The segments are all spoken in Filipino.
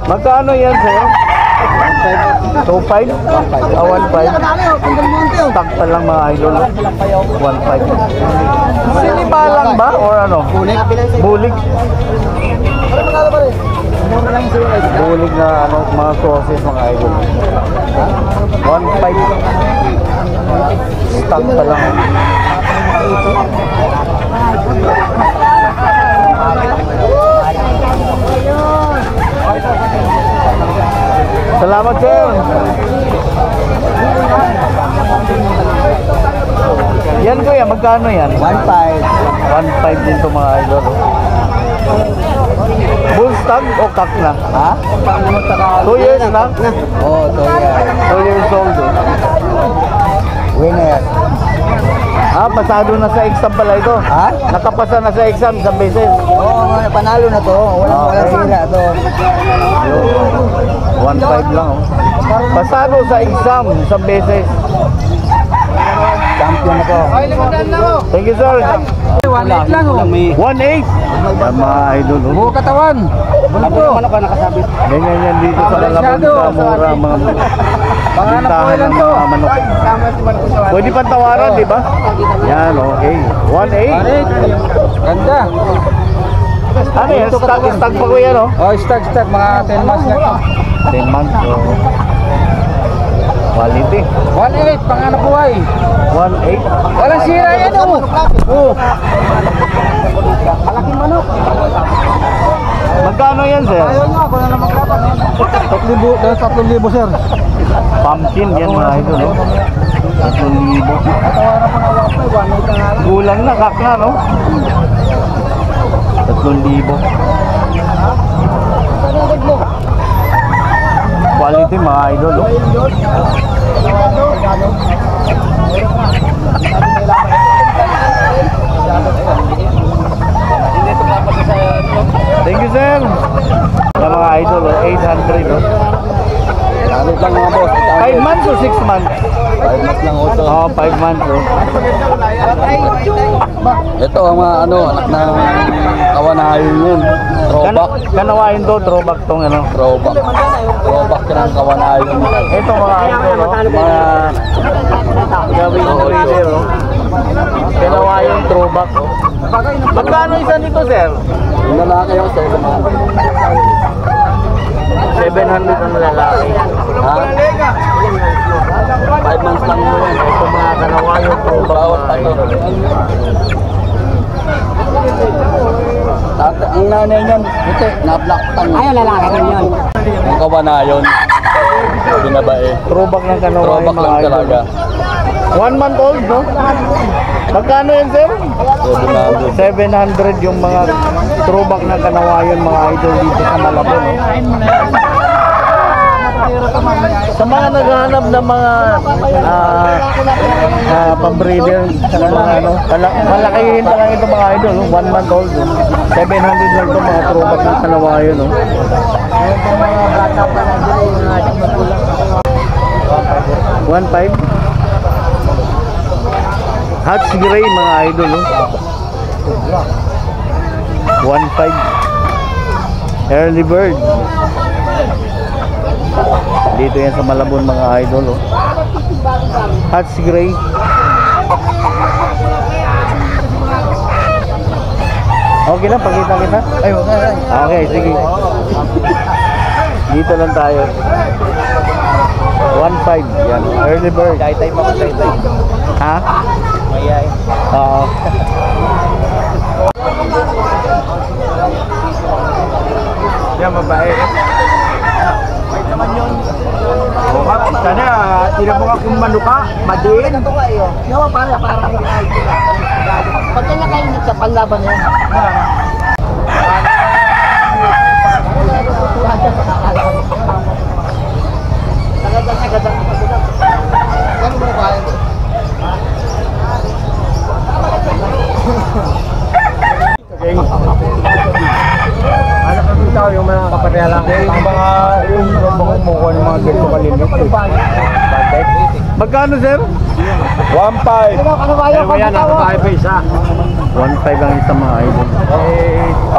Magkano yan, sir? 2.5? 1.5? Stock pa lang mga idol. 1.5. Sinipa lang ba? Or ano? Bulig. Bulig na ano, mga crosses mga idol. 1.5. Stock pa lang. Salamat, sir. Yan kuya, magkano yan? 1.5. 1.5 din to mga idol. Bull stag o kak na? Ha? 2 years na? Oo, 2 years. 2 years old. Winner. Pasado na sa exam pala ito. Ha? Nakapasa na sa exam isang beses. Oo, panalo na to. Walang sira to. 1.5 lang oh. Pasado sa exam isang beses. Champion na to. Thank you, sir. 1.8 lang oh. 1.8. Yan mga idol. Buo katawan. Ano ka nakasabit? Ganyan yan dito sa Lalabon sa mura mga bintahan ng mga manok. Pwede pang tawaran, di ba? Yan, okay. 1.8. Ganda. Ano yan? Stag pa ko yan, oh? Oh, stag. Mga 10 months na to. 10 months, oh. Quality. 1.8, panganap buhay. 1.8. Walang sira yan oh. Oh. Malaking manok. Magkano yan, sir? Ayaw nyo, ako na naman kapan. 3,000 sir. Pumpkin yan mga idol, oh. 3,000. Natawaran pa na wapay, 1.8 na nga. Gulang na, kak na, no? 3,000. Quality mga idol, oh. Thank you, sir. Yung mga idol, 800, oh. Ano lang mga boss? 5 months or 6 months? 5 months lang ito. Oh, 5 months, oh. Ito ang mga ano, anak ng kawanayon yun. Throwback. Kanawain to, throwback tong ano. Throwback. Throwback ka ng kawanayon. Ito mga idol, oh. Mga gawin ng breeder, oh. Kanawain throwback, oh. Magkano isa nito, sir? Yung lalaki yung 700 ang lalaki. Ha? 5 months lang mo yan. Ito mga kanawain throwback. Bawat pa to. Ang nanay niyan, ito, na-black tang. Ayaw lalaki din yun. Ang kawanayon. Binabae. Throwback ng kanawain, Throwback lang mga idol. talaga. 1 month old, no? Magkano yan, sir? 700 yung mga throwback ng kanawayan, mga idol dito sa Malabon, no? Sa mga naghahanap ng mga pambreeder sa mga ano, malakihin pa lang ito mga idol, no? 1 month old, no? 700 lang ito mga throwback ng kanawayan, no? 1.5. Hatch gray mga idol, no? 1.5. Early bird. Dito yan sa Malabon mga idol, oh. Hatch gray. Okay na, pakita kita. Ay, okay. Okay, sige. Dito lang tayo. 1.5 yan, early bird. Tay-tay pa ko, tay-tay. Ha? Mayay. Oo. Yan, babae. May naman yun. Sana, tira mo ka kung manuka, madiin. Ito ka iyo. Yawa, parang pagka nakainit sa panlaban yan. Anak ng tao yung mga kapareha lang. Yung mga mukha ng mga ganito kalilit. Magkano, sir? 1.5. Ano yan, nakabahay pa isa. 1.5 ang isang mga idol.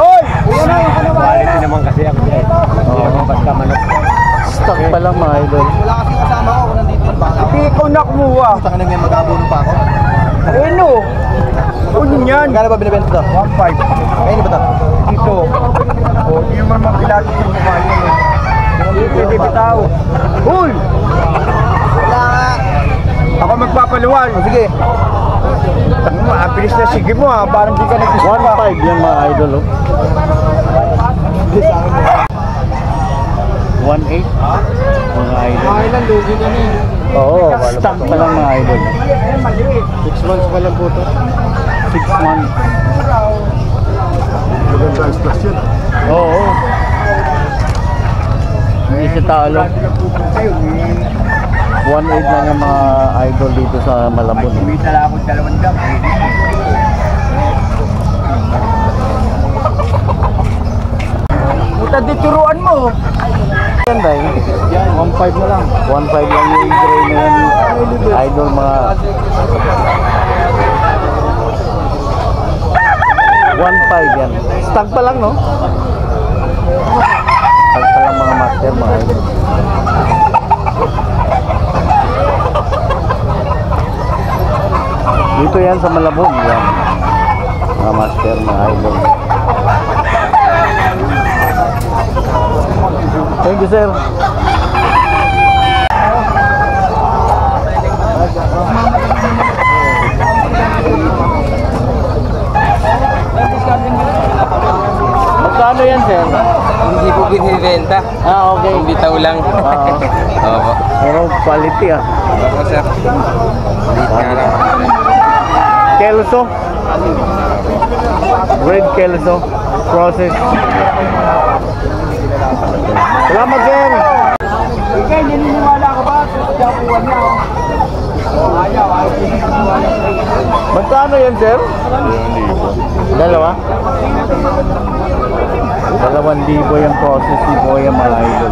Oy! Quality naman kasi ako. Hindi naman basta ah. Taka na ngayon mag-abono pa ako. Ano? Ano yan? Magkano ba binibenta to? 1.5. Kaya ba to? Ito. O, hindi naman makilala yung kumain yun. Hindi bitaw. Uy! Wala nga. Ako magpapaluwan. Sige. Ang bilis na sige mo ha. Parang di ka nag-isip 1.5 yan mga idol, oh. 1.8 mga idol. Ilan lugi na ni? Oo, stock pa lang mga idol. 6 months pa lang po ito. 6 months. Maganda express yun. Oo. Hindi siya talo. 1.8 lang yung mga idol dito sa Malabon. May tala akong 2 gam. Puta dituruan mo. Ganda eh. 1.5 na lang. 1.5 lang yung gray na yan. Idol mga 1.5 yan. Stock pa lang, no? Stock pa lang mga master, mga idol. Dito yan sa Malabon, yan. Mga master, mga idol. Thank you, sir. Magkano yan, sir? Hindi po binibenta. Ah, okay. Yung bitaw lang. Opo. Pero quality, ah. Opo, sir. Liit nga lang. Kelso. Red Kelso. Process. Salamat, sir. Ikaw, naniniwala ka ba? Japuan niya. Ayaw. Magkano yan, sir? Dalawa? 2,000 yung process ni Kuya, mga idol.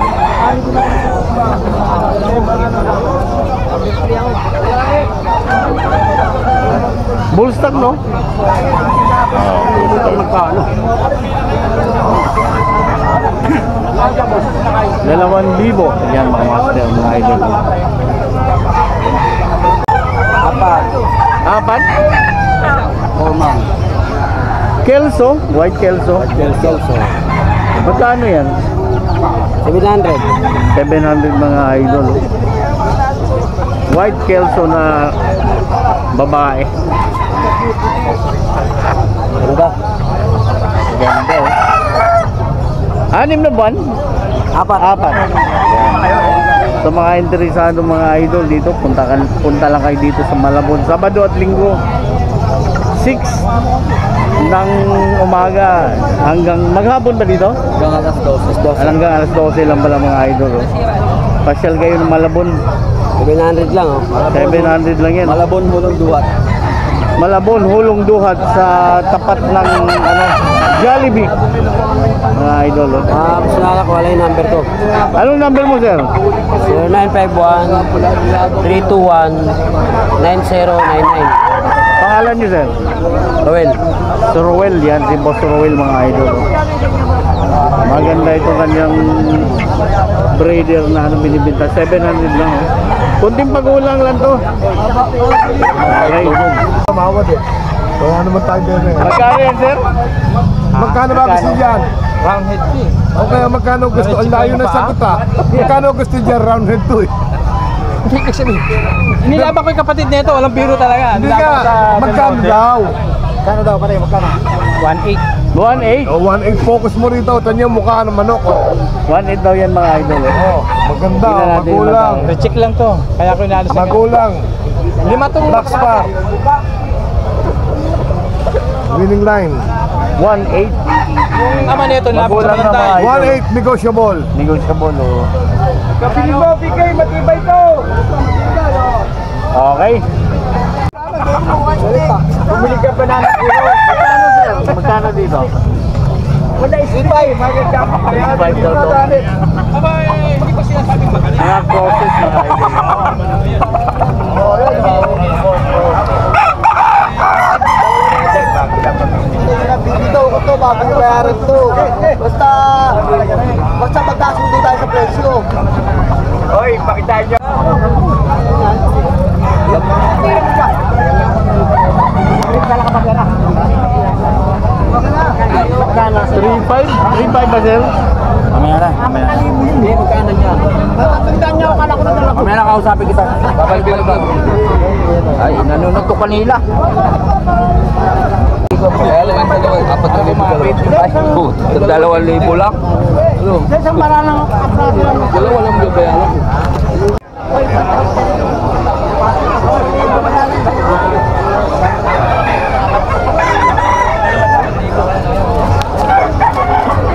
Bull stock, no? Magkano? 2,000. Yan, mga master, mga idol. Apat? Kelso? White Kelso? Kelso. Magkano yan? 700. 700 mga idol. White Kelso na babae. Ano ba? Ganda, oh. 6 na buwan? Apat. Sa mga interesado mga idol dito, punta lang kayo dito sa Malabon. Sabado at Linggo. 6 ng umaga hanggang maghapon ba dito? Hanggang alas 12. Hanggang alas 12 lang pala mga idol, oh. Pasyal kayo ng Malabon. 700 lang oh. 700 lang yan. Malabon Hulong Duwat. Malabon, Hulong Duhat sa tapat ng Jollibee. Mga idol, oh. Gusto na ko, wala yung number to. Anong number mo, sir? 0951-321-9099. Pangalan niyo, sir? Roel. Sir Ruel, yan. Si Boss Ruel, mga idol, oh. Maganda ito kanyang breeder na binibinta. 700 lang, oh. Kunting pagulang lang to. Okay. Tumawad eh. Wala naman tayo din eh. Magkano yan, sir? Magkano ba gusto dyan? Round head po eh. Okay, magkano gusto? Ang layo na sagot ah. Magkano gusto dyan? Round head to eh. Hindi kasi inilaban ko yung kapatid nito, walang biro talaga. Hindi ka. Magkano daw? Kano daw pare, magkano? 1.8. 1.8. O 1.8 focus mo rito. Ito niya mukha ng manok. Oh. 1.8 daw yan, mga idol, eh. Oh, maganda. Tingnan natin yung Magulang. magkano. Recheck lang to. Kaya ko inalis na. Magulang. 5 to. Black Spar. Winning line. 1.8. Yung ama nito, nabot Magulang sa na tayo. mga 1.8 negotiable. Negotiable, oh. Kapili mo, PK. Matibay to. Okay. Bumili ka pa na ng kilo. Magkano, sir? Magkano dito? Wala isipay. Maganda pa kaya. 5 daw to. Aba, hindi ko sinasabing magaling. Mga process, mga idol. Dito ko to, bago yung bayaran to. Basta magkasundo tayo sa presyo. Hoy, pakitaan niyo. $3.5 ba, sir? Mamaya na. Hindi, magkano niya? Tandaan niyo, akala ko na dala ko. Mamaya na kausapin kita. Babalik ba? Ay, inanunod ko kanila. Kaya lang ang dalawa, 4,000 2,000 lang. Sa isang maranang apraso lang. Dalawa lang yung bayaran.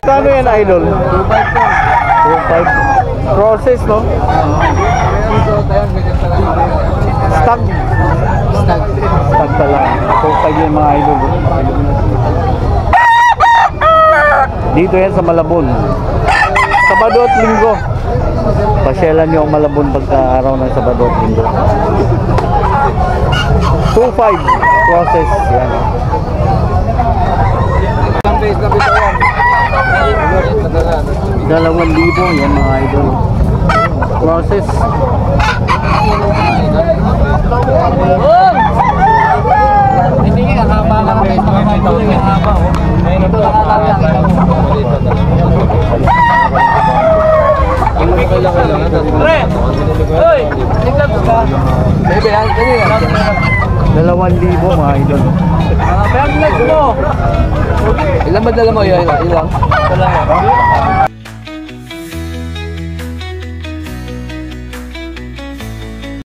Kano yan, idol? 2.5. Process, no? Stag. Stag talaga. 2.5 yung mga idol. Dito yan sa Malabon. Sabado at Linggo. Pasyalan nyo ang Malabon pagka araw ng Sabado at Linggo. 2.5 process. Yan. Ilang base na bito yan? 2,000 yan mga idol. Process. Hindi nga, haba lang ang base. Ang haba, oh. Mayroon pa Pre! Uy! Tingnan mo ba? Bebe, yan. 2,000 mga idol. Pero ang legs mo! Ilan ba dala mo yun? Ilang? Ito lang.